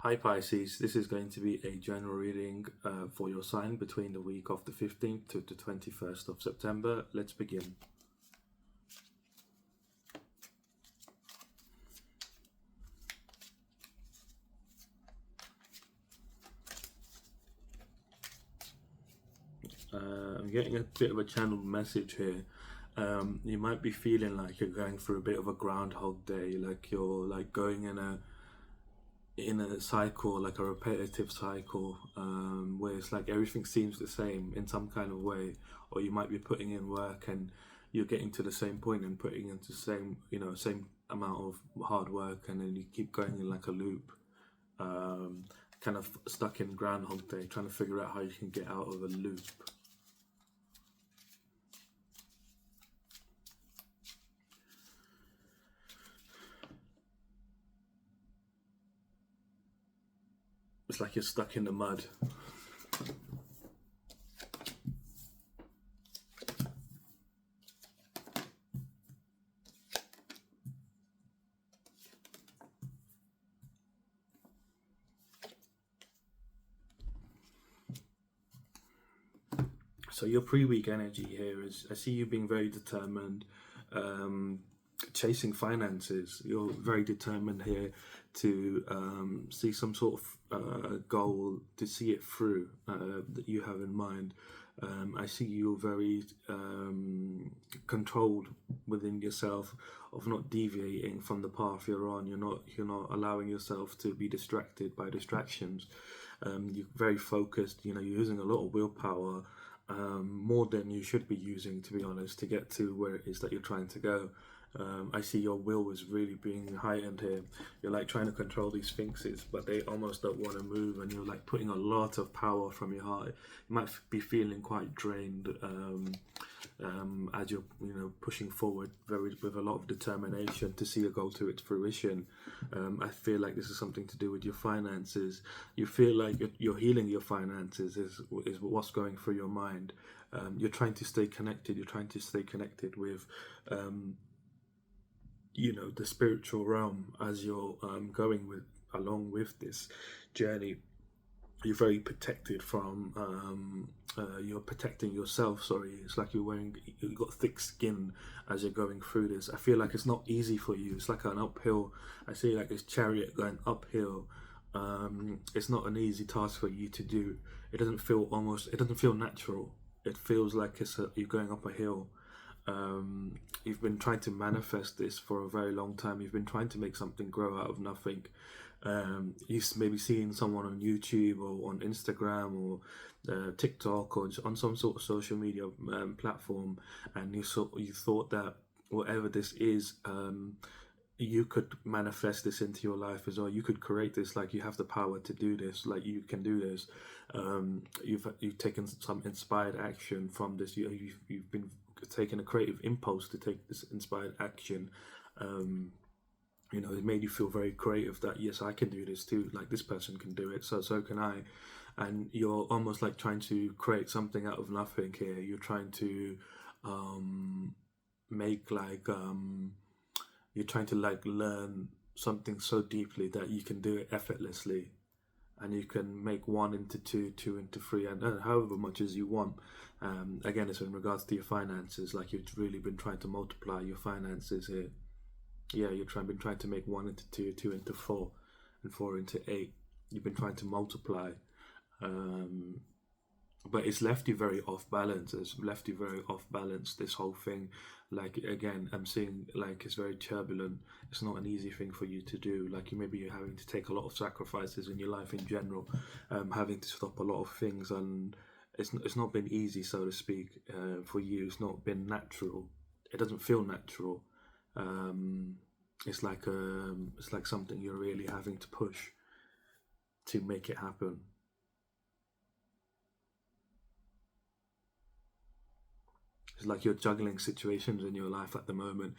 Hi Pisces, this is going to be a general reading for your sign between the week of the 15th to the 21st of September. Let's begin. I'm getting a bit of a channeled message here. You might be feeling like you're going through a bit of a groundhog day, like you're like going in a cycle, like a repetitive cycle, where it's like everything seems the same in some kind of way, or you might be putting in work and you're getting to the same point and putting into the same, same amount of hard work, and then you keep going in like a loop, kind of stuck in Groundhog Day, trying to figure out how you can get out of a loop. It's like you're stuck in the mud. So your pre-week energy here is, I see you being very determined, chasing finances. You're very determined here to see some sort of goal, to see it through, that you have in mind. I see you're very controlled within yourself of not deviating from the path you're on. You're not allowing yourself to be distracted by distractions. You're very focused. You're using a lot of willpower, more than you should be using, to be honest, to get to where it is that you're trying to go. I see your will is really being heightened here. You're like trying to control these sphinxes, but they almost don't want to move, and you're like putting a lot of power from your heart. You might be feeling quite drained as you're pushing forward with a lot of determination to see a goal to its fruition. I feel like this is something to do with your finances. You feel like you're healing your finances is what's going through your mind. You're trying to stay connected. You're trying to stay connected with the spiritual realm as you're going along with this journey. You're very protected from you're protecting yourself. Sorry, it's like you've got thick skin as you're going through this. I feel like it's not easy for you. It's like an uphill. I see like this chariot going uphill. It's not an easy task for you to do. It doesn't feel natural. It feels like you're going up a hill. You've been trying to manifest this for a very long time. You've been trying to make something grow out of nothing. You've maybe seen someone on YouTube or on Instagram or TikTok or on some sort of social media platform, and you thought that whatever this is, you could manifest this into your life as well. You could create this, like you have the power to do this, like you can do this. You've taken some inspired action from this. You've been taking a creative impulse to take this inspired action. It made you feel very creative that yes, I can do this too, like this person can do it, so can I. And you're almost like trying to create something out of nothing here. You're trying to make like you're trying to like learn something so deeply that you can do it effortlessly, and you can make 1 into 2, 2 into 3, and however much as you want. Again, it's in regards to your finances, like you've really been trying to multiply your finances here. Yeah, been trying to make 1 into 2, 2 into 4, and 4 into 8. You've been trying to multiply, but it's left you very off balance. This whole thing. Like again, I'm seeing like it's very turbulent. It's not an easy thing for you to do. Like you're having to take a lot of sacrifices in your life in general, having to stop a lot of things, and it's not been easy, so to speak, for you. It's not been natural. It doesn't feel natural. It's like something you're really having to push to make it happen. It's like you're juggling situations in your life at the moment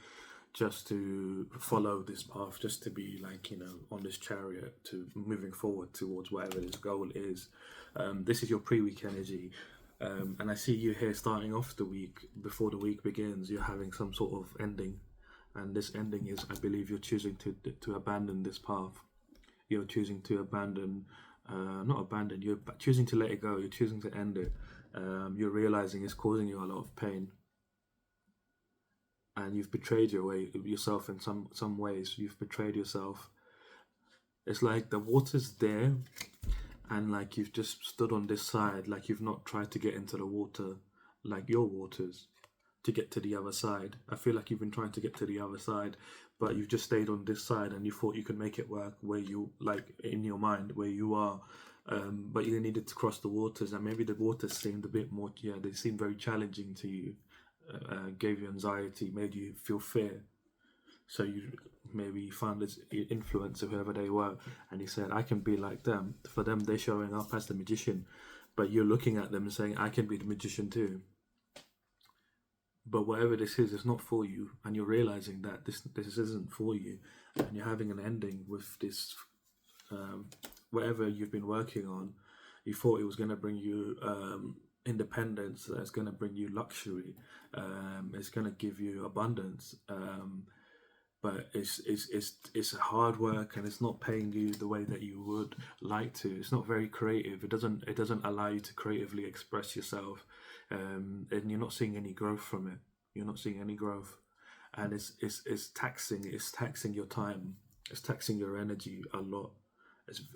just to follow this path, just to be like, on this chariot, to moving forward towards whatever this goal is. This is your pre-week energy. And I see you here starting off the week. Before the week begins, you're having some sort of ending. And this ending is, I believe, you're choosing to abandon this path. you're choosing to abandon, not abandon, you're choosing to let it go, you're choosing to end it. You're realizing it's causing you a lot of pain, and you've betrayed yourself in some ways. You've betrayed yourself. It's like the water's there, and like you've just stood on this side, like you've not tried to get into the water, like your waters, to get to the other side. I feel like you've been trying to get to the other side, but you've just stayed on this side, and you thought you could make it work where you, like in your mind where you are. But you needed to cross the waters, and maybe the waters seemed a bit more, yeah, they seemed very challenging to you, gave you anxiety, made you feel fear. So you maybe found this influence of whoever they were, and he said, I can be like them. For them, they're showing up as the magician, but you're looking at them and saying, I can be the magician too. But whatever this is, it's not for you, and you're realizing that this isn't for you, and you're having an ending with this, whatever you've been working on. You thought it was going to bring you independence, it's going to bring you luxury, it's going to give you abundance, but it's hard work, and it's not paying you the way that you would like to. It's not very creative. It doesn't allow you to creatively express yourself, and you're not seeing any growth from it. You're not seeing any growth, and it's taxing. It's taxing your time. It's taxing your energy a lot.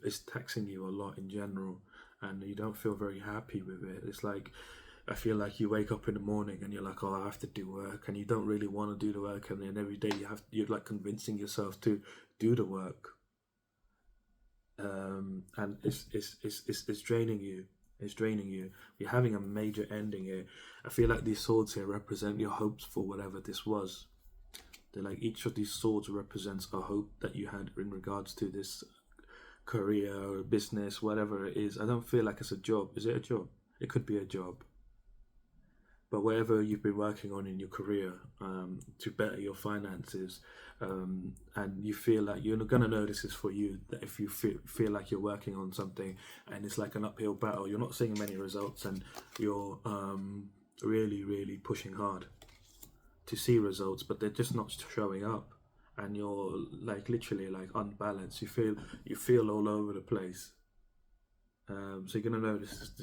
It's taxing you a lot in general, and you don't feel very happy with it. It's like, I feel like you wake up in the morning and you're like, oh, I have to do work, and you don't really want to do the work, and then every day you're like convincing yourself to do the work, and it's draining you. It's draining you. You're having a major ending here. I feel like these swords here represent your hopes for whatever this was. They're like, each of these swords represents a hope that you had in regards to this career or business, whatever it is. I don't feel like it's a job. Is it a job? It could be a job. But whatever you've been working on in your career, to better your finances, and you feel like you're going to know this is for you, that if you feel like you're working on something and it's like an uphill battle, you're not seeing many results, and you're really, really pushing hard to see results, but they're just not showing up, and you're like literally like unbalanced. You feel all over the place. So you're gonna know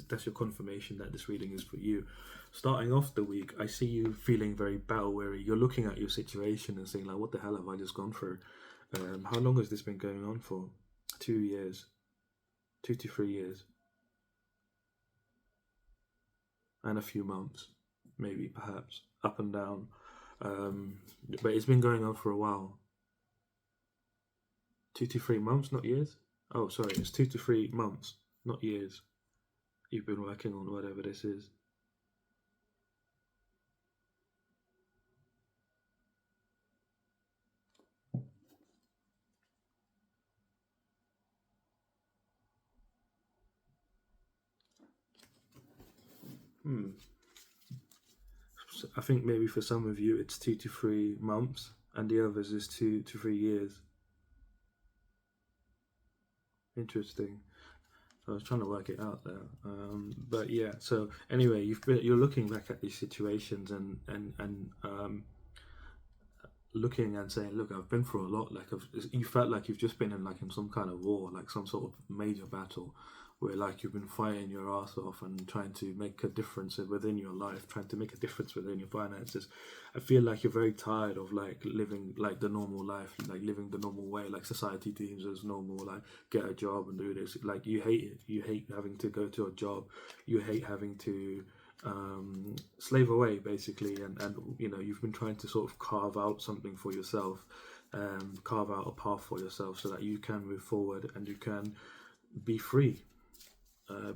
that's your confirmation that this reading is for you. Starting off the week, I see you feeling very battle weary. You're looking at your situation and saying like, "What the hell have I just gone through? How long has this been going on for? 2 years, 2 to 3 years, and a few months, maybe, perhaps, up and down. But it's been going on for a while. 2 to 3 months, not years. Oh, sorry, it's 2 to 3 months, not years. You've been working on whatever this is. I think maybe for some of you it's 2 to 3 months, and the others is 2 to 3 years. Interesting. I was trying to work it out there, but yeah. So anyway, you're looking back at these situations, and looking and saying, look, I've been through a lot. Like you felt like you've just been in some kind of war, like some sort of major battle, where like you've been fighting your ass off and trying to make a difference within your life, trying to make a difference within your finances. I feel like you're very tired of like living like the normal life, like living the normal way, like society deems as normal, like get a job and do this. Like you hate it. You hate having to go to a job. You hate having to slave away basically, and you've been trying to sort of carve out something for yourself, carve out a path for yourself so that you can move forward and you can be free.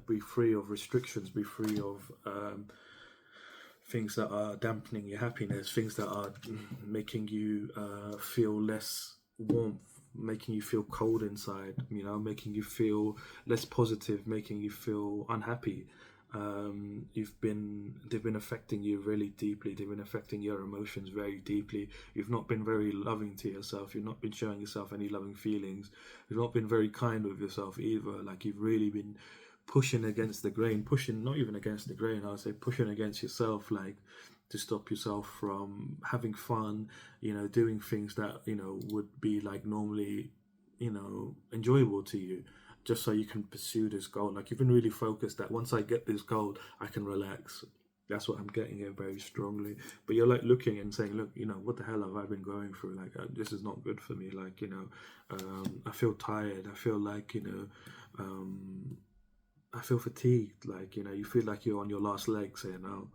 Be free of restrictions, be free of things that are dampening your happiness, things that are making you feel less warmth, making you feel cold inside, making you feel less positive, making you feel unhappy. They've been affecting you really deeply. They've been affecting your emotions very deeply. You've not been very loving to yourself. You've not been showing yourself any loving feelings. You've not been very kind with yourself either. Like you've really been pushing against the grain, pushing not even against the grain, I would say pushing against yourself, like to stop yourself from having fun, doing things that would be like normally enjoyable to you, just so you can pursue this goal. Like you've been really focused that once I get this goal, I can relax. That's what I'm getting here very strongly. But you're like looking and saying, look, what the hell have I been going through? Like, this is not good for me. Like, I feel tired. I feel like, I feel fatigued. Like, you feel like you're on your last legs here now.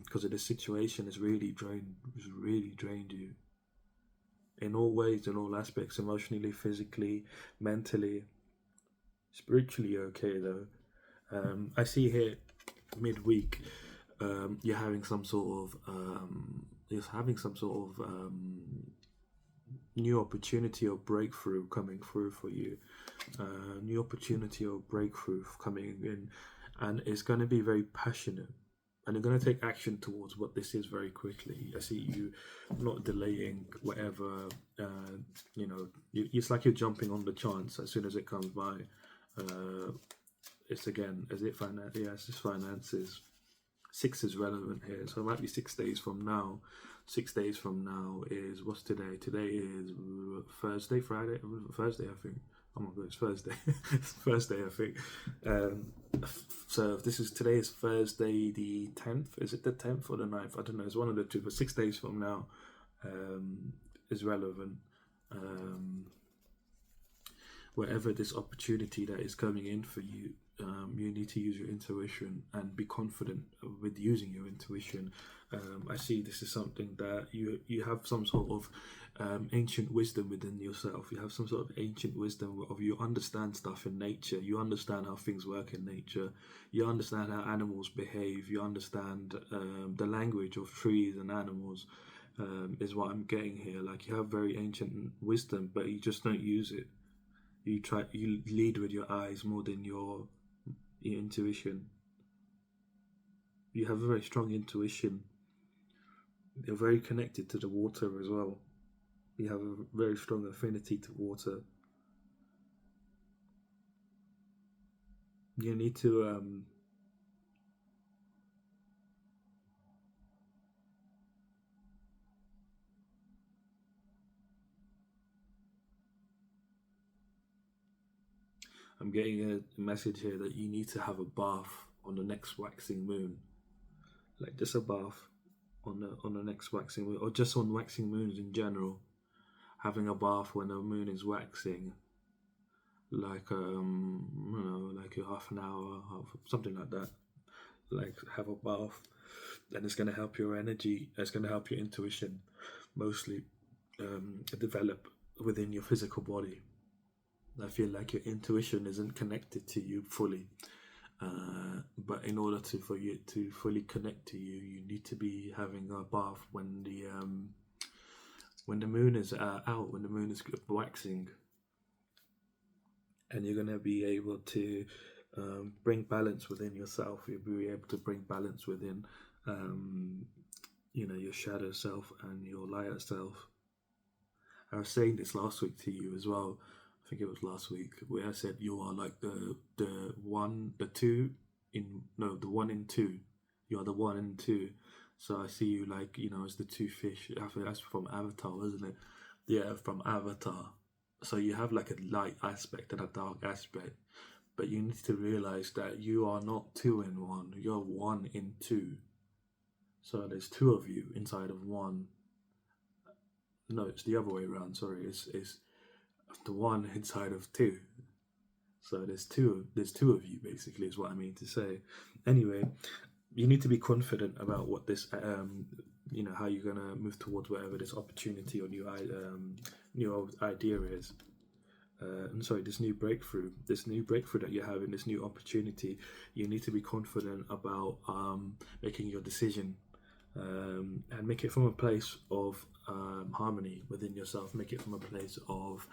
Because of this situation has really drained you in all ways, in all aspects, emotionally, physically, mentally, spiritually. Okay, though. I see here midweek, you're having some sort of new opportunity or breakthrough coming through for you. New opportunity or breakthrough coming in, and it's going to be very passionate. And you're going to take action towards what this is very quickly. I see you not delaying whatever, it's like you're jumping on the chance as soon as it comes by. It's again, is it finance? Yeah, it's just finances. 6 is relevant here, so it might be 6 days from now. 6 days from now is, what's today? Today is Thursday, Friday, Thursday, I think. Oh my god, it's Thursday. It's Thursday, I think. So today is Thursday the 10th. Is it the 10th or the 9th? I don't know. It's one of the two. But 6 days from now is relevant. Wherever this opportunity that is coming in for you, you need to use your intuition and be confident with using your intuition. I see this is something that you have some sort of ancient wisdom within yourself. You have some sort of ancient wisdom of, you understand stuff in nature. You understand how things work in nature. You understand how animals behave. You understand the language of trees and animals. Is what I'm getting here. Like, you have very ancient wisdom, but you just don't use it. You lead with your eyes more than your intuition. You have a very strong intuition. You're very connected to the water as well. You have a very strong affinity to water. You need to I'm getting a message here that you need to have a bath on the next waxing moon. Like, just a bath on the next waxing moon, or just on waxing moons in general. Having a bath when the moon is waxing, like like a half an hour, something like that. Like, have a bath, and it's going to help your energy. It's going to help your intuition, mostly, develop within your physical body. I feel like your intuition isn't connected to you fully. But in order for you to fully connect to you, you need to be having a bath when the moon is out, when the moon is waxing, and you're gonna be able to bring balance within yourself. You'll be able to bring balance within, your shadow self and your light self. I was saying this last week to you as well. I think it was last week, where I said you are like the one in two. You are the one and two. So I see you like, as the two fish. I think that's from Avatar, isn't it? Yeah, from Avatar. So you have like a light aspect and a dark aspect, but you need to realize that you are not 2 in 1. You're 1 in 2. So there's 2 of you inside of 1. No, it's the other way around. Sorry, it's the 1 inside of 2. So there's two of you, basically, is what I mean to say. Anyway, you need to be confident about what this how you're gonna move towards whatever this opportunity or new idea is. This new breakthrough that you're having, this new opportunity. You need to be confident about making your decision, and make it from a place of harmony within yourself. Make it from a place of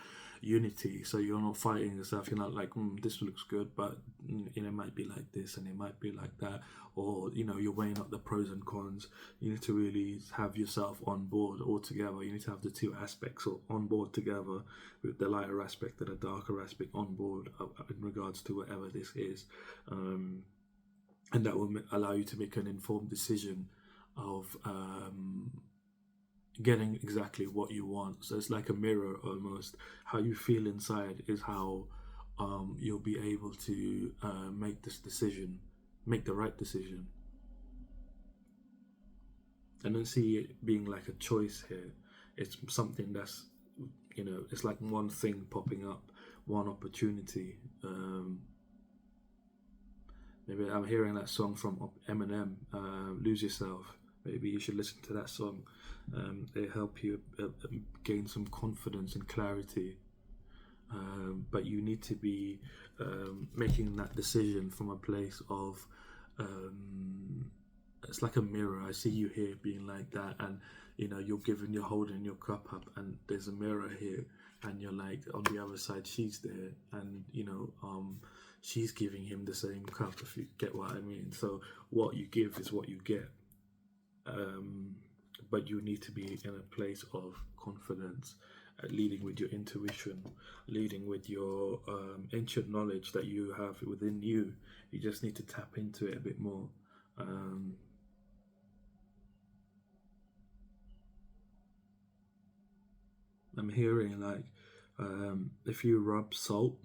unity, so you're not fighting yourself. You're not like, this looks good, but it might be like this and it might be like that, or you're weighing up the pros and cons. You need to really have yourself on board all together. You need to have the 2 aspects on board together, with the lighter aspect and the darker aspect on board in regards to whatever this is, and that will allow you to make an informed decision of getting exactly what you want. So it's like a mirror almost. How you feel inside is how you'll be able to make this decision, make the right decision. I don't see it being like a choice here. It's something that's, it's like one thing popping up, one opportunity. Maybe I'm hearing that song from Eminem, "Lose Yourself." Maybe you should listen to that song. They help you gain some confidence and clarity. But you need to be making that decision from a place of um, it's like a mirror. I see you here being like that, and you're holding your cup up, and there's a mirror here, and you're like on the other side, she's there, and she's giving him the same cup. If you get what I mean. So what you give is what you get. Um, but you need to be in a place of confidence, leading with your intuition, leading with your ancient knowledge that you have within you. You just need to tap into it a bit more. Um, I'm hearing like if you rub salt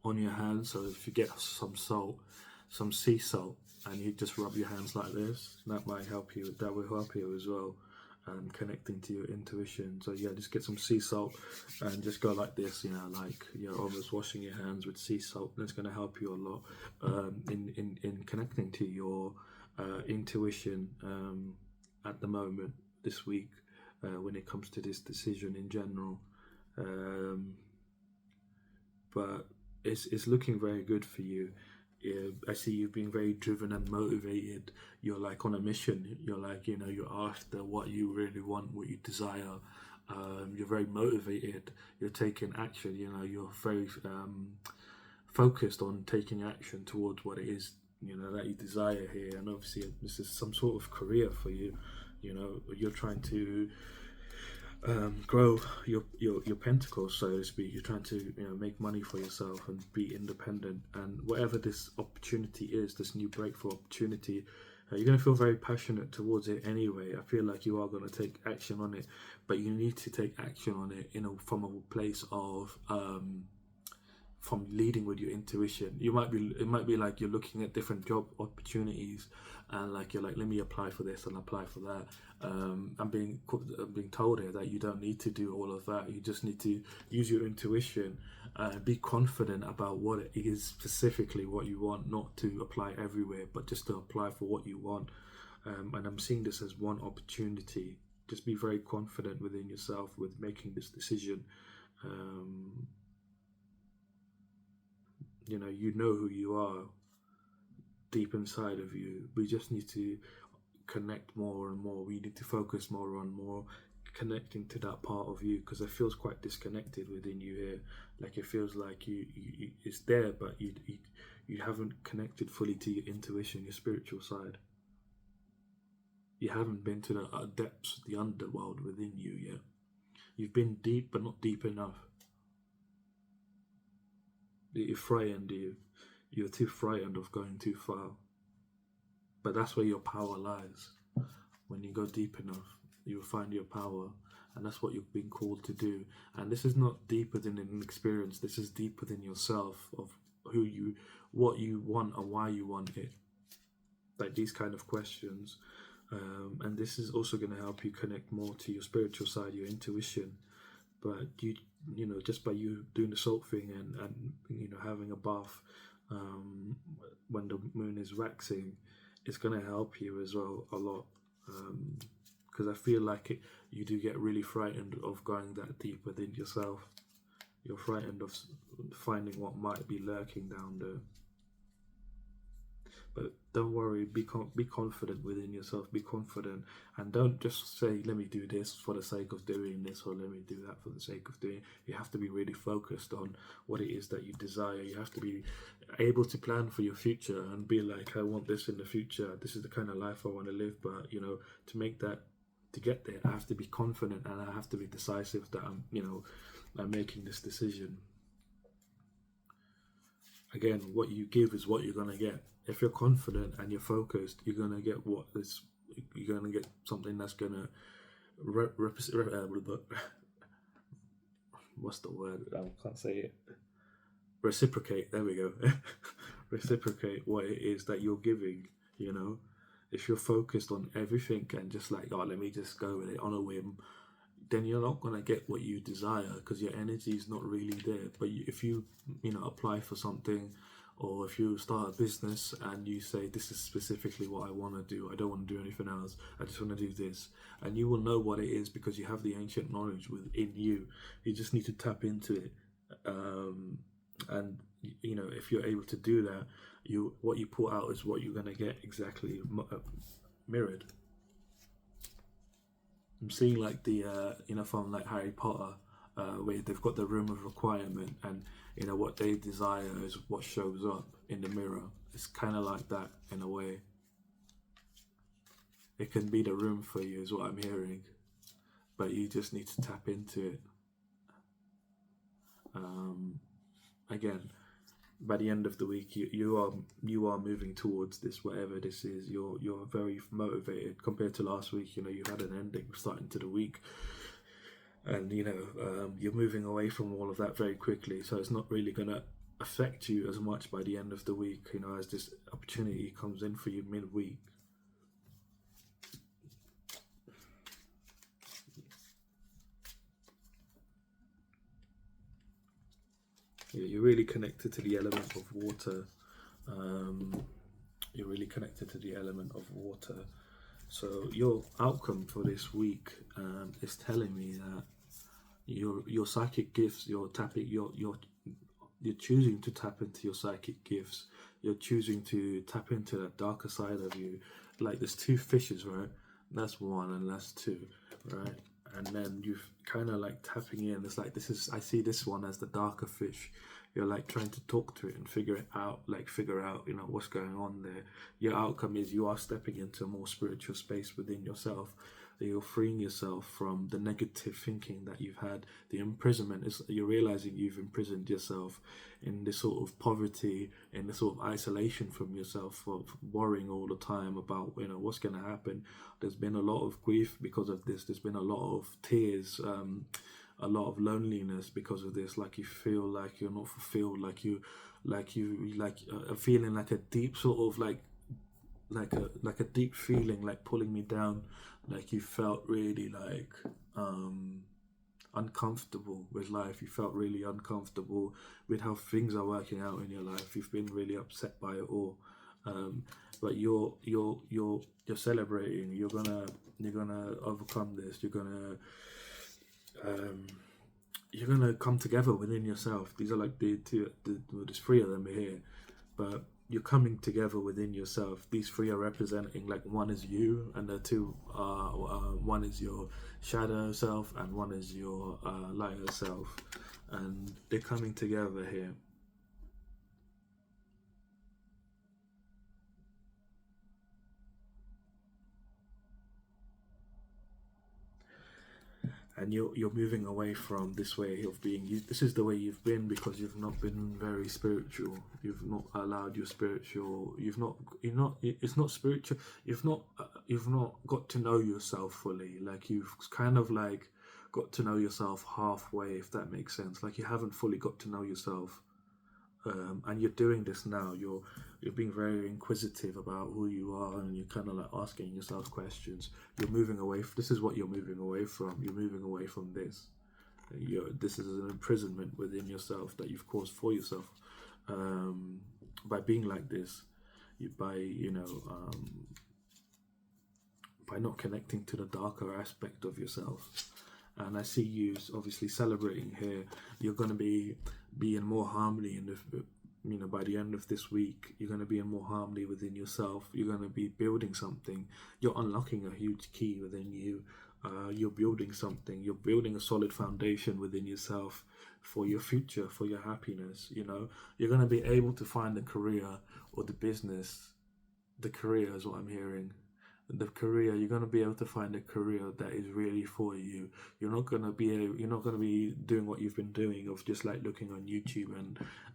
on your hands, so if you get some salt, some sea salt, and you just rub your hands like this, that might help you. That will help you as well. Connecting to your intuition. So yeah, just get some sea salt and just go like this, like you're almost washing your hands with sea salt. That's going to help you a lot in connecting to your intuition at the moment this week when it comes to this decision in general. Um, but it's looking very good for you. Yeah, I see you being very driven and motivated. You're like on a mission. You're like, you're after what you really want, what you desire. You're very motivated. You're taking action. You're very focused on taking action towards what it is, that you desire here. And obviously, this is some sort of career for you. You're trying to grow your pentacles, so to speak. You're trying to make money for yourself and be independent. And whatever this opportunity is, this new breakthrough opportunity, you're going to feel very passionate towards it anyway. I feel like you are going to take action on it, but you need to take action on it from a place of from leading with your intuition. It might be like you're looking at different job opportunities, and like you're like, let me apply for this and apply for that. I'm being told here that you don't need to do all of that. You just need to use your intuition, be confident about what it is specifically what you want, not to apply everywhere, but just to apply for what you want. And I'm seeing this as one opportunity. Just be very confident within yourself with making this decision. You know who you are deep inside of you. We just need to connect more and more. We need to focus more on more connecting to that part of you, because it feels quite disconnected within you here. Like it feels like you it's there, but you haven't connected fully to your intuition, your spiritual side. You haven't been to the depths, the underworld within you yet. You've been deep, but not deep enough. You're frightened. You're too frightened of going too far. But that's where your power lies. When you go deep enough, you'll find your power, and that's what you've been called to do. And this is not deeper than an experience. This is deeper than yourself, of what you want and why you want it. Like these kind of questions. And this is also going to help you connect more to your spiritual side, your intuition. But just by you doing the salt thing and having a bath when the moon is waxing, it's going to help you as well a lot. Because I feel like you do get really frightened of going that deep within yourself. You're frightened of finding what might be lurking down there. But don't worry, be confident within yourself, be confident, and don't just say, let me do this for the sake of doing this, or let me do that for the sake of doing. You have to be really focused on what it is that you desire. You have to be able to plan for your future and be like, I want this in the future. This is the kind of life I want to live. But, to get there, I have to be confident, and I have to be decisive that I'm making this decision. Again, what you give is what you're going to get. If you're confident and you're focused, you're going to get what is you're going to get something that's going to what's the word? I can't say it. Reciprocate. There we go. Reciprocate what it is that you're giving. You know, if you're focused on everything and just like, oh, let me just go with it on a whim, then you're not gonna get what you desire because your energy is not really there. But if you apply for something, or if you start a business and you say, this is specifically what I want to do, I don't want to do anything else, I just want to do this, and you will know what it is because you have the ancient knowledge within you. You just need to tap into it. And if you're able to do that, what you put out is what you're going to get exactly mirrored. I'm seeing like the from like Harry Potter, where they've got the room of requirement, and what they desire is what shows up in the mirror. It's kind of like that in a way. It can be the room for you is what I'm hearing, but you just need to tap into it. Again, by the end of the week, you are moving towards this, whatever this is. You're very motivated compared to last week. You had an ending starting to the week, and you're moving away from all of that very quickly. So it's not really gonna affect you as much by the end of the week. As this opportunity comes in for you midweek. You're really connected to the element of water. You're really connected to the element of water. So your outcome for this week is telling me that your psychic gifts, you're choosing to tap into your psychic gifts. You're choosing to tap into that darker side of you. Like there's two fishes, right? That's one, and that's two, right? And then you've kind of like tapping in. It's like I see this one as the darker fish. You're like trying to talk to it and figure out what's going on there. Your outcome is you are stepping into a more spiritual space within yourself. You're freeing yourself from the negative thinking that you've had. The imprisonment is you're realizing you've imprisoned yourself in this sort of poverty, in this sort of isolation from yourself, of worrying all the time about what's going to happen. There's been a lot of grief because of this. There's been a lot of tears, a lot of loneliness because of this. Like you feel like you're not fulfilled, like a feeling like a deep sort of like a deep feeling like pulling me down. Like you felt really like uncomfortable with life. You felt really uncomfortable with how things are working out in your life. You've been really upset by it all. But you're celebrating. You're gonna overcome this. You're gonna come together within yourself. These are like there's three of them here, but you're coming together within yourself. These three are representing like one is you, and the two are one is your shadow self, and one is your lighter self, and they're coming together here. And you're moving away from this way of being. This is the way you've been because you've not been very spiritual. You've not allowed your spiritual. It's not spiritual. You've not got to know yourself fully. Like you've kind of like got to know yourself halfway, if that makes sense. Like you haven't fully got to know yourself. And you're doing this now. You're being very inquisitive about who you are, and you're kind of like asking yourself questions. You're moving away. This is what you're moving away from. You're moving away from this. This is an imprisonment within yourself that you've caused for yourself by being like this. By not connecting to the darker aspect of yourself. And I see you obviously celebrating here. You're going to be in more harmony in the, by the end of this week. You're going to be in more harmony within yourself. You're going to be building something. You're unlocking a huge key within you. You're building something. You're building a solid foundation within yourself for your future, for your happiness. You're going to be able to find the career or the business. The career is what I'm hearing. the career, you're going to be able to find a career that is really for you. You're not going to be doing what you've been doing of just like looking on YouTube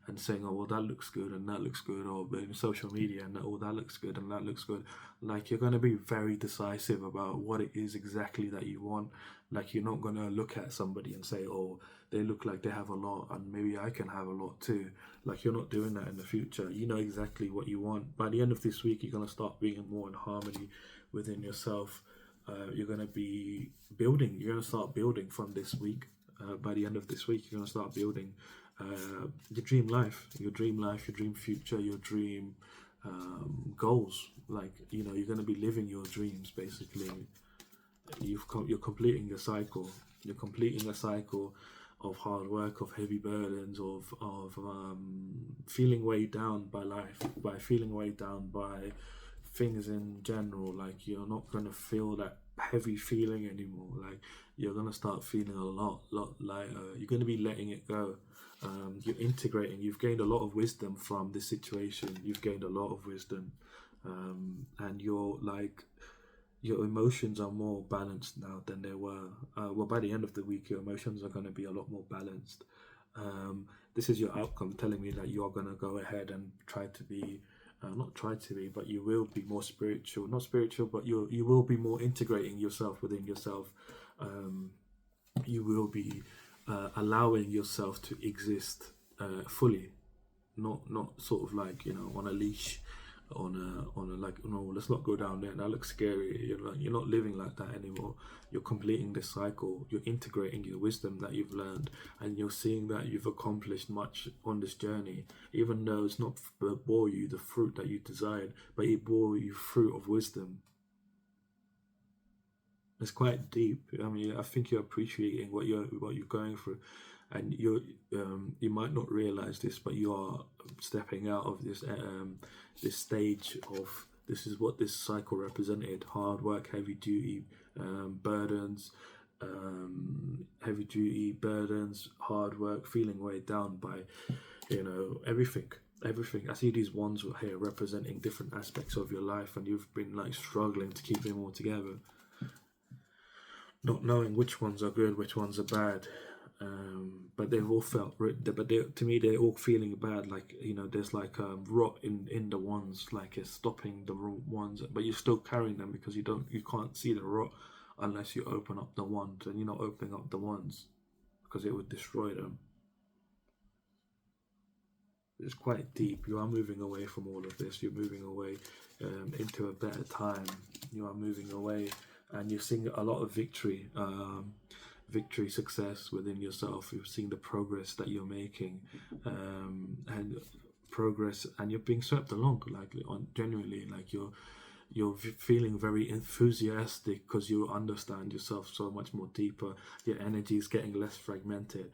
and saying, oh well, that looks good and that looks good, or in social media, and oh, that looks good and that looks good. Like, you're going to be very decisive about what it is exactly that you want. Like, you're not going to look at somebody and say, oh, they look like they have a lot and maybe I can have a lot too. Like, you're not doing that in the future. You know exactly what you want. By the end of this week, you're going to start being more in harmony within yourself. You're going to be building. You're going to start building from this week. By the end of this week, you're going to start building your dream life, your dream future, your dream goals. Like, you know, you're going to be living your dreams basically. You're completing a cycle. You're completing a cycle of hard work, of heavy burdens, of feeling weighed down by life, by feeling weighed down by things in general. Like, you're not gonna feel that heavy feeling anymore. Like, you're gonna start feeling a lot lighter. You're gonna be letting it go. You're integrating. You've gained a lot of wisdom from this situation. You've gained a lot of wisdom, and you're like, your emotions are more balanced now than they were. Well, by the end of the week, your emotions are going to be a lot more balanced. This is your outcome telling me that you are going to go ahead and try to be, not try to be, but you will be more spiritual. Not spiritual, but you will be more integrating yourself within yourself. You will be allowing yourself to exist fully, not sort of like, you know, on a leash, on a like, no, let's not go down there, that looks scary. You're not living like that anymore. You're completing this cycle. You're integrating your wisdom that you've learned, and you're seeing that you've accomplished much on this journey, even though it's not bore you the fruit that you desired, but it bore you fruit of wisdom. It's quite deep. I mean, I think you're appreciating what you're going through, and you might not realize this, but you are stepping out of this stage of, this is what this cycle represented: hard work, burdens, heavy duty burdens, hard work, feeling weighed down by, you know, everything. I see these ones here representing different aspects of your life, and you've been like struggling to keep them all together, not knowing which ones are good, which ones are bad. But they've all felt, but to me, they're all feeling bad. Like, you know, there's like rot in the ones, like it's stopping the ones, but you're still carrying them because you can't see the rot unless you open up the ones, and you're not opening up the ones because it would destroy them. It's quite deep. You are moving away from all of this. You're moving away into a better time. You are moving away, and you're seeing a lot of victory, success within yourself. You're seeing the progress that you're making, and progress, and you're being swept along. Like, genuinely, like you're feeling very enthusiastic because you understand yourself so much more deeper. Your energy is getting less fragmented.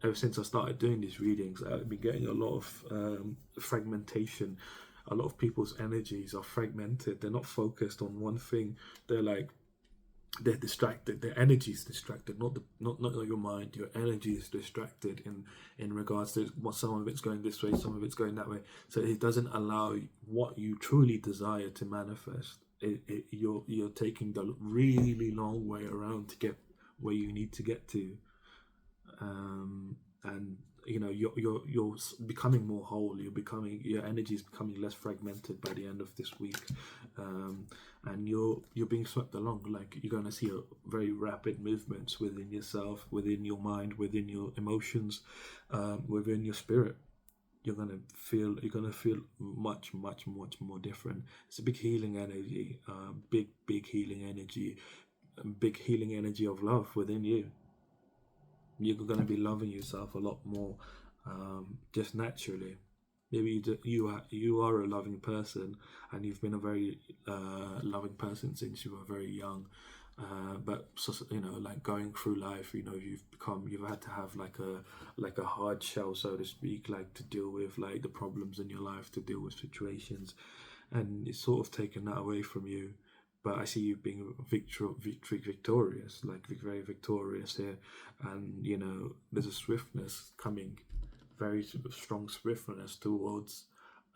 Ever since I started doing these readings, I've been getting a lot of fragmentation. A lot of people's energies are fragmented. They're not focused on one thing. They're distracted. Their energy is distracted. Not your mind. Your energy is distracted in regards to what, some of it's going this way, some of it's going that way. So it doesn't allow what you truly desire to manifest. You're taking the really long way around to get where you need to get to. And you know, you're becoming more whole. Your energy is becoming less fragmented by the end of this week, and you're being swept along. Like, you're going to see a very rapid movements within yourself, within your mind, within your emotions, within your spirit. You're gonna feel much more different. It's a big healing energy, big healing energy, big healing energy of love within you. You're going to be loving yourself a lot more, just naturally. Maybe you are a loving person, and you've been a very loving person since you were very young. But so, you know, like going through life, you know, you've had to have like a hard shell, so to speak, like to deal with like the problems in your life, to deal with situations, and it's sort of taken that away from you. But I see you being victorious, like very victorious here, and you know, there's a swiftness coming, very strong swiftness towards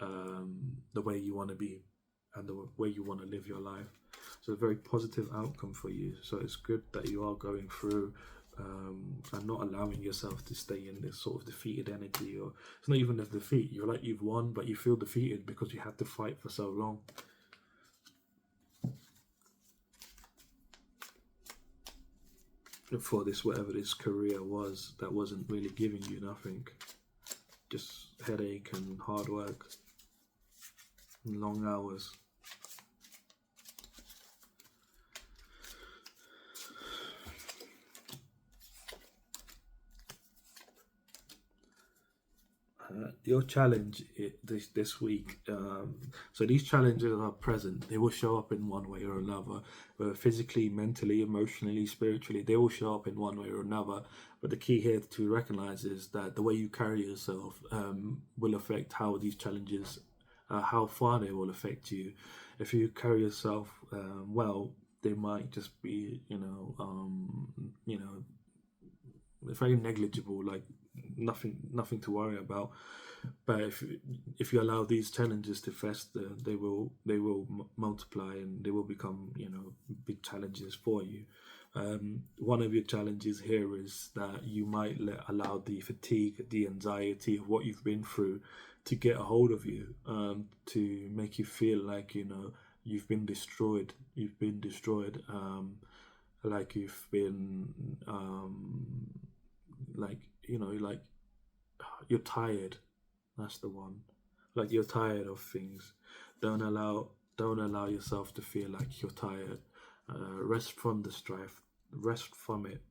the way you want to be. and the way you want to live your life. So a very positive outcome for you. So it's good that you are going through and not allowing yourself to stay in this sort of defeated energy, or it's not even a defeat. You're like you've won, but you feel defeated because you had to fight for so long. For this, whatever this career was, that wasn't really giving you nothing, just headache and hard work and long hours. Your challenge this week. So these challenges are present. They will show up in one way or another, whether physically, mentally, emotionally, spiritually. They will show up in one way or another. But the key here to recognize is that the way you carry yourself will affect how these challenges, how far they will affect you. If you carry yourself well, they might just be, very negligible, like nothing to worry about. But if you allow these challenges to fester, they will multiply, and they will become big challenges for you. One of your challenges here is that you might allow the fatigue, the anxiety of what you've been through to get a hold of you, to make you feel like you've been destroyed. Like you've been like like you're tired. That's the one. Like you're tired of things. Don't allow yourself to feel like you're tired. Rest from the strife. Rest from it.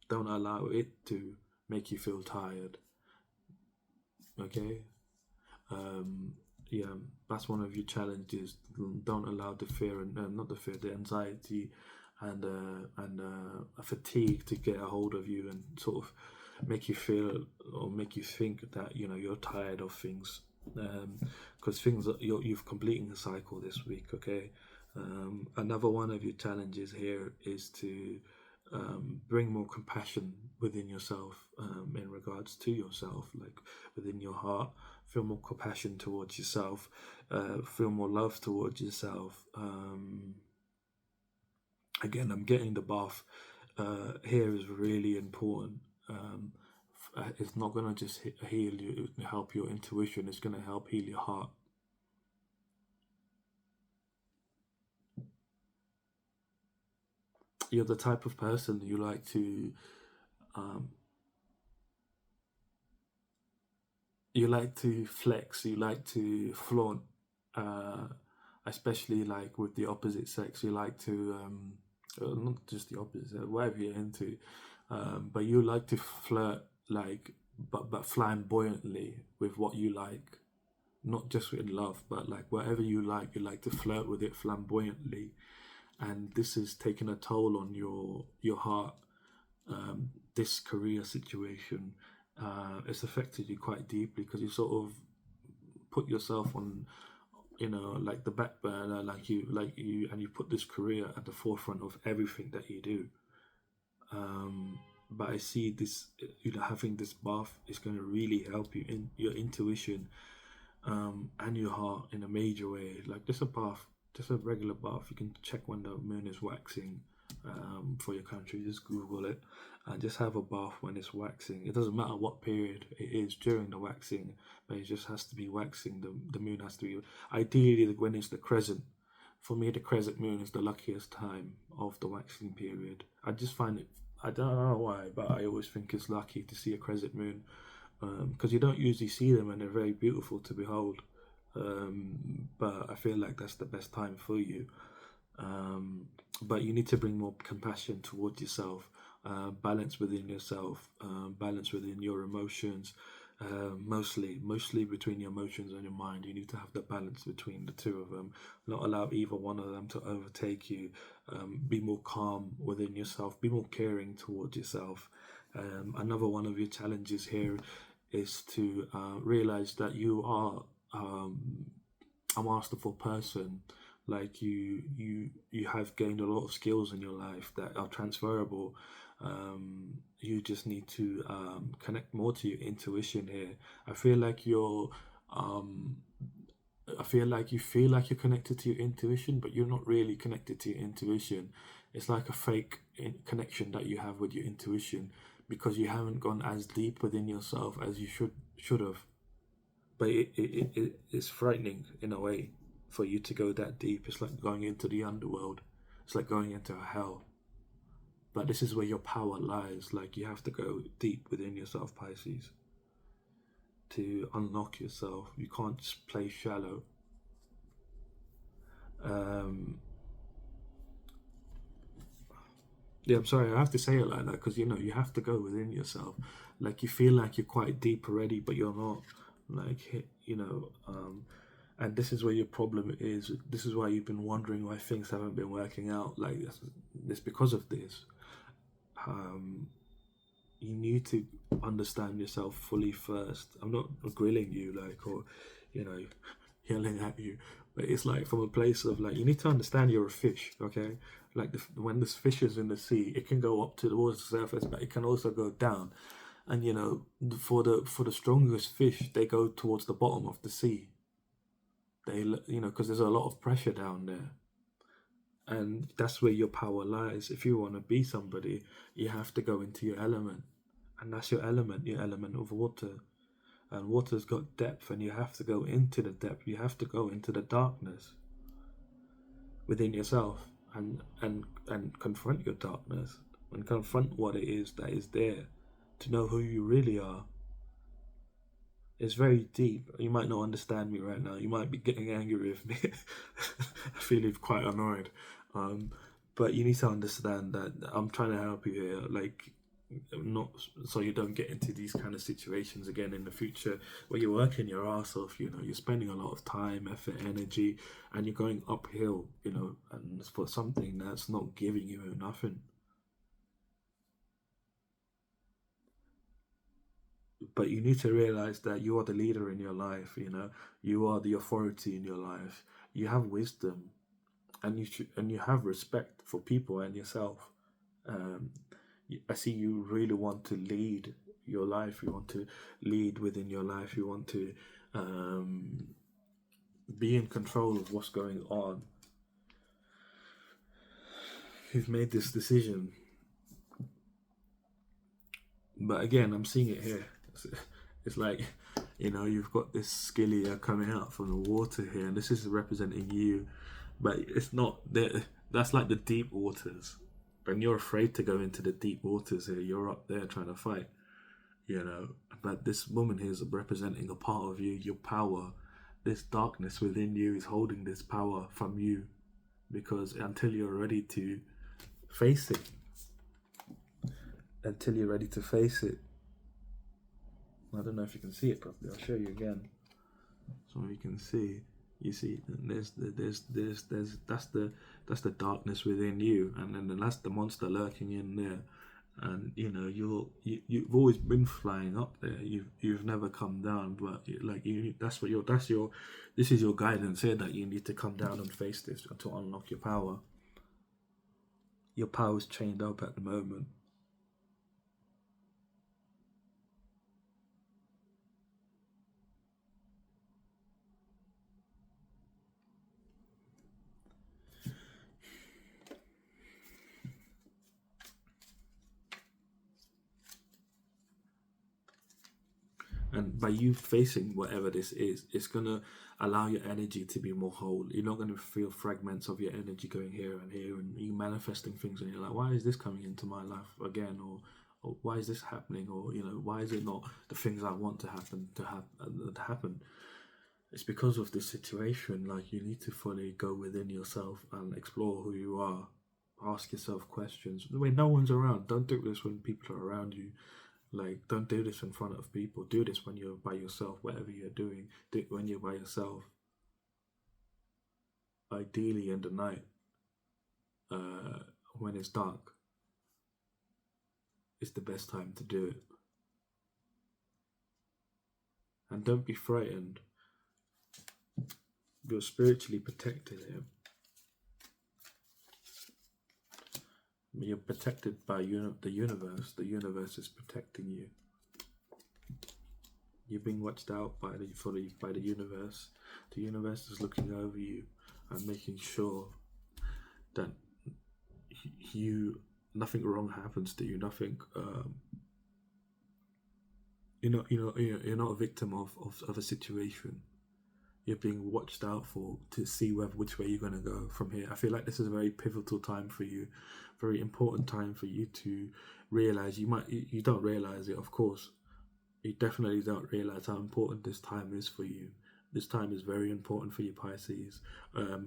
Don't allow it to make you feel tired. Okay. Yeah, that's one of your challenges. Don't allow the fear and not the fear, the anxiety and a fatigue to get a hold of you and sort of make you feel or make you think that you're tired of things, because you've completing the cycle this week. Okay. Another one of your challenges here is to bring more compassion within yourself, in regards to yourself, like within your heart. Feel more compassion towards yourself, feel more love towards yourself. Again, I'm getting the bath here is really important. It's not going to just heal you, help your intuition, it's going to help heal your heart. You're the type of person you like to um, flex, you like to flaunt, uh, especially like with the opposite sex. You like to not just the opposite, whatever you're into, but you like to flirt, like but flamboyantly with what you like, not just in love, but like whatever you like to flirt with it flamboyantly, and this is taking a toll on your heart. This career situation, it's affected you quite deeply because you sort of put yourself on, like the back burner, and you put this career at the forefront of everything that you do. But I see this, having this bath is going to really help you in your intuition, and your heart in a major way. Like just a bath, just a regular bath. You can check when the moon is waxing, for your country. Just Google it and just have a bath when it's waxing. It doesn't matter what period it is during the waxing, but it just has to be waxing. The moon has to be ideally when it's the crescent. For me, the crescent moon is the luckiest time of the waxing period. I just find it. I don't know why, but I always think it's lucky to see a crescent moon, because you don't usually see them and they're very beautiful to behold. But I feel like that's the best time for you. But you need to bring more compassion towards yourself, balance within yourself, balance within your emotions, mostly between your emotions and your mind. You need to have the balance between the two of them, not allow either one of them to overtake you. Be more calm within yourself, be more caring towards yourself. Another one of your challenges here is to realize that you are a masterful person. Like you have gained a lot of skills in your life that are transferable. You just need to connect more to your intuition here. I feel like um I feel like you feel like you're connected to your intuition, but you're not really connected to your intuition. It's like a fake connection that you have with your intuition because you haven't gone as deep within yourself as you should have. But it's frightening in a way for you to go that deep. It's like going into the underworld. It's like going into a hell. But this is where your power lies. Like you have to go deep within yourself, Pisces, to unlock yourself. You can't just play shallow. Um, yeah, I'm sorry, I have to say it like that because you have to go within yourself. Like you feel like you're quite deep already, but you're not. Like and this is where your problem is. This is why you've been wondering why things haven't been working out. Like it's because of this. Um, you need to understand yourself fully first. I'm not grilling you or you know yelling at you, but it's like from a place of like you need to understand you're a fish, okay? Like when this fish is in the sea, it can go up towards the surface, but it can also go down. And for the strongest fish, they go towards the bottom of the sea. They because there's a lot of pressure down there, and that's where your power lies. If you want to be somebody, you have to go into your element, and that's your element of water. And water's got depth, and you have to go into the depth. You have to go into the darkness within yourself, and confront your darkness, and confront what it is that is there, to know who you really are. It's very deep. You might not understand me right now. You might be getting angry with me. I feel quite annoyed. But you need to understand that I'm trying to help you here. Like, not so you don't get into these kind of situations again in the future where you're working your ass off. You're spending a lot of time, effort, energy, and you're going uphill. And for something that's not giving you nothing. But you need to realize that you are the leader in your life. You are the authority in your life. You have wisdom, and you have respect for people and yourself. um, I see you really want to lead your life. You want to lead within your life. You want to um, be in control of what's going on. You've made this decision, but again, I'm seeing it here. It's like you've got this scilia coming out from the water here, and this is representing you, but it's not there. That's like the deep waters, and you're afraid to go into the deep waters here. You're up there trying to fight, but this woman here is representing a part of you, your power. This darkness within you is holding this power from you, because until you're ready to face it, I don't know if you can see it properly. I'll show you again, so you can see. You see, that's the darkness within you, and then that's the monster lurking in there. And you've always been flying up there. You've never come down, but this is your guidance here, that you need to come down and face this to unlock your power. Your power is chained up at the moment. And by you facing whatever this is, it's going to allow your energy to be more whole. You're not going to feel fragments of your energy going here and here, and you manifesting things, and you're like, why is this coming into my life again? Or why is this happening? Or, why is it not the things I want to happen? It's because of this situation. Like, you need to fully go within yourself and explore who you are. Ask yourself questions. When no one's around, don't do this when people are around you. Like, don't do this in front of people. Do this when you're by yourself. Whatever you're doing, do it when you're by yourself. Ideally in the night, when it's dark, it's the best time to do it. And don't be frightened. You're spiritually protected here. You're protected by the universe. The universe is protecting you. You're being watched out by the universe. The universe is looking over you and making sure that you nothing wrong happens to you. Nothing. You're not a victim of a situation. You're being watched out for to see which way you're going to go from here. I feel like this is a very pivotal time for you, very important time for you to realize. You don't realize it, of course. You definitely don't realize how important this time is for you. This time is very important for you, Pisces,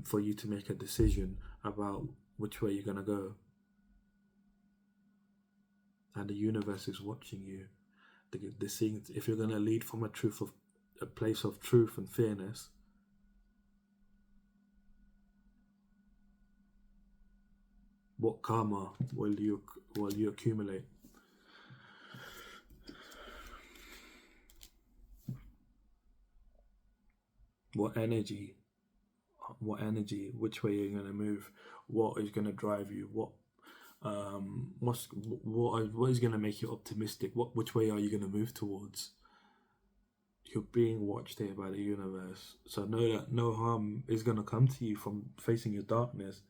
for you to make a decision about which way you're going to go. And the universe is watching you. They're seeing if you're going to lead from a place of truth and fairness. What karma will you accumulate? What energy? Which way you're going to move? What is going to drive you? What is going to make you optimistic? Which way are you going to move towards? You're being watched here by the universe, so know that no harm is going to come to you from facing your darkness.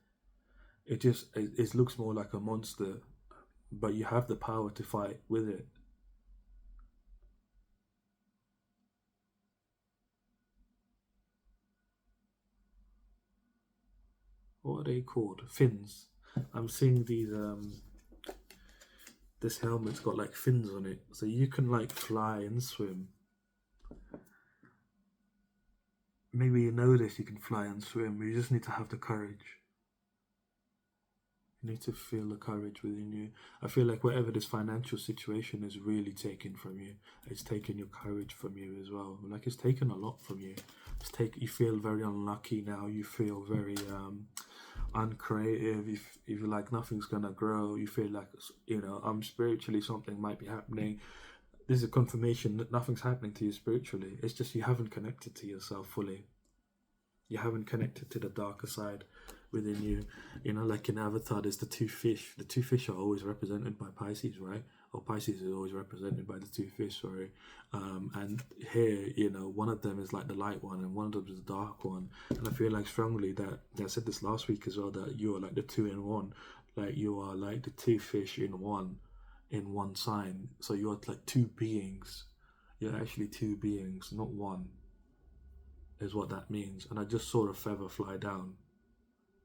It looks more like a monster, but you have the power to fight with it. What are they called? Fins. I'm seeing these this helmet's got like fins on it, so you can like fly and swim. Maybe you know this, you can fly and swim. You just need to have the courage. You need to feel the courage within you. I feel like whatever this financial situation is really taken from you, it's taken your courage from you as well. Like it's taken a lot from you. You feel very unlucky now. You feel very uncreative. You feel like nothing's gonna grow. You feel like spiritually something might be happening. This is a confirmation that nothing's happening to you spiritually. It's just you haven't connected to yourself fully. You haven't connected to the darker side within you. Like in Avatar, there's the two fish. The two fish are always represented by Pisces, right? Or Pisces is always represented by the two fish, sorry. And here, one of them is like the light one and one of them is the dark one. And I feel like strongly that I said this last week as well, that you are like the two in one. Like you are like the two fish in one sign. So you're like two beings. You're actually two beings, not one, is what that means. And I just saw a feather fly down.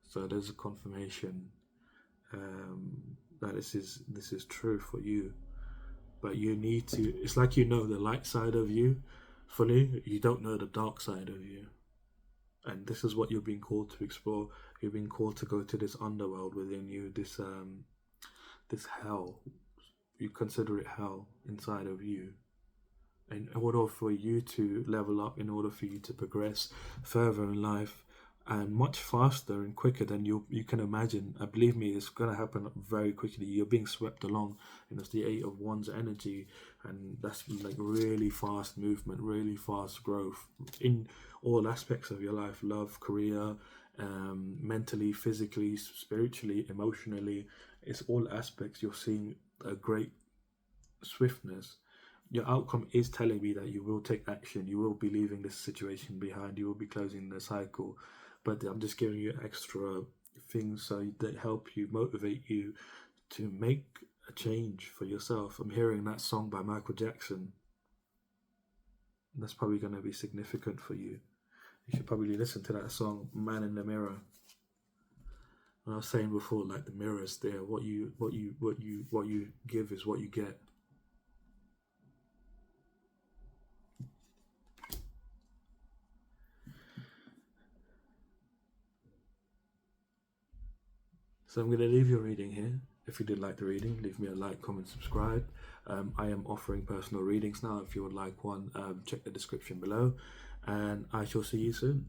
So there's a confirmation that this is true for you. But you need to, it's like the light side of you fully, you don't know the dark side of you. And this is what you're being called to explore. You're being called to go to this underworld within you, this hell. You consider it hell inside of you. In order for you to level up, in order for you to progress further in life, and much faster and quicker than you can imagine. Believe me, it's going to happen very quickly. You're being swept along, and it's the 8 of Wands energy, and that's like really fast movement, really fast growth in all aspects of your life: love, career, mentally, physically, spiritually, emotionally. It's all aspects. You're seeing a great swiftness. Your outcome is telling me that you will take action. You will be leaving this situation behind. You will be closing the cycle. But I'm just giving you extra things that help you, motivate you to make a change for yourself. I'm hearing that song by Michael Jackson. That's probably going to be significant for you. You should probably listen to that song, Man in the Mirror. And I was saying before, like the mirror's there. What you give is what you get. So I'm going to leave your reading here. If you did like the reading, leave me a like, comment, subscribe. I am offering personal readings now. If you would like one, check the description below. And I shall see you soon.